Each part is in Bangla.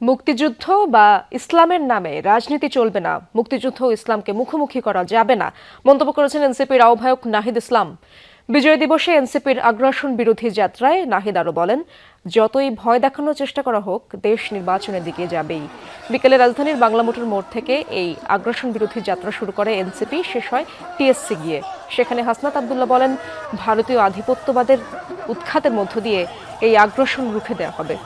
মুক্তিযুদ্ধ বা ইসলামের নামে রাজনীতি চলবে না, মুক্তিযুদ্ধ ও ইসলামকে মুখোমুখি করা যাবে না মন্তব্য করেছেন এনসিপির আহ্বায়ক নাহিদ ইসলাম। বিজয় দিবসে এনসিপির আগ্রাসন বিরোধী যাত্রায় নাহিদ আরও বলেন, যতই ভয় দেখানোর চেষ্টা করা হোক, দেশ নির্বাচনের দিকে যাবেই। বিকেলে রাজধানীর বাংলা মোটর মোড় থেকে এই আগ্রাসন বিরোধী যাত্রা শুরু করে এনসিপি, শেষ হয় টিএসসি গিয়ে। সেখানে হাসনাত আব্দুল্লাহ বলেন, ভারতীয় আধিপত্যবাদের উৎখাতের মধ্য দিয়ে এই আগ্রাসন রুখে দেওয়া হবে।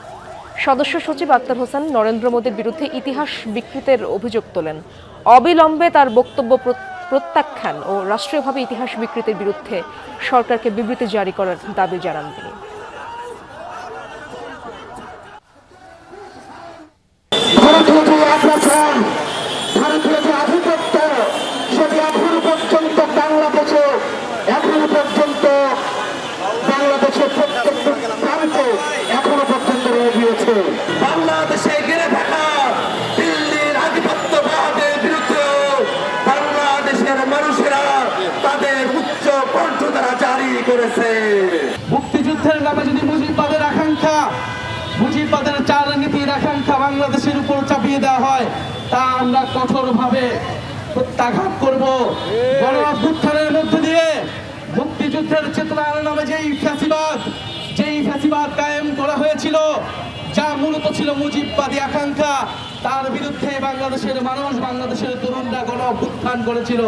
সদস্য সচিব আক্তার হোসেন নরেন্দ্র মোদীর বিরুদ্ধে ইতিহাস বিকৃতের অভিযোগ তোলেন। অবিলম্বে তার বক্তব্য প্রত্যাখ্যান ও রাষ্ট্রীয়ভাবে ইতিহাস বিকৃতির বিরুদ্ধে সরকারকে বিবৃতি জারি করার দাবি জানান তিনি। বাংলাদেশে ঘিরে থাকা দিল্লির আধিপত্যবাদের বিরুদ্ধে বাংলাদেশের মানুষেরা তাদের উচ্চ কণ্ঠ তারা জারি করেছে। মুক্তিযুদ্ধের নামে যদি মুজিববাদের আকাঙ্ক্ষা, মুজিববাদের চার নীতির আকাঙ্ক্ষা বাংলাদেশের উপর চাপিয়ে দেওয়া হয়, তা আমরা কঠোরভাবে প্রত্যাঘাত করব। গণ অভ্যুত্থানের মধ্য দিয়ে মুক্তিযুদ্ধের চেতনার নামে যেই ফ্যাসিবাদ কায়েম করা হয়েছিল, যা মূলত ছিল মুজিববাদী আকাঙ্ক্ষা, তার বিরুদ্ধে বাংলাদেশের মানুষ, বাংলাদেশের তরুণরা গণ অভ্যুত্থান করেছিল।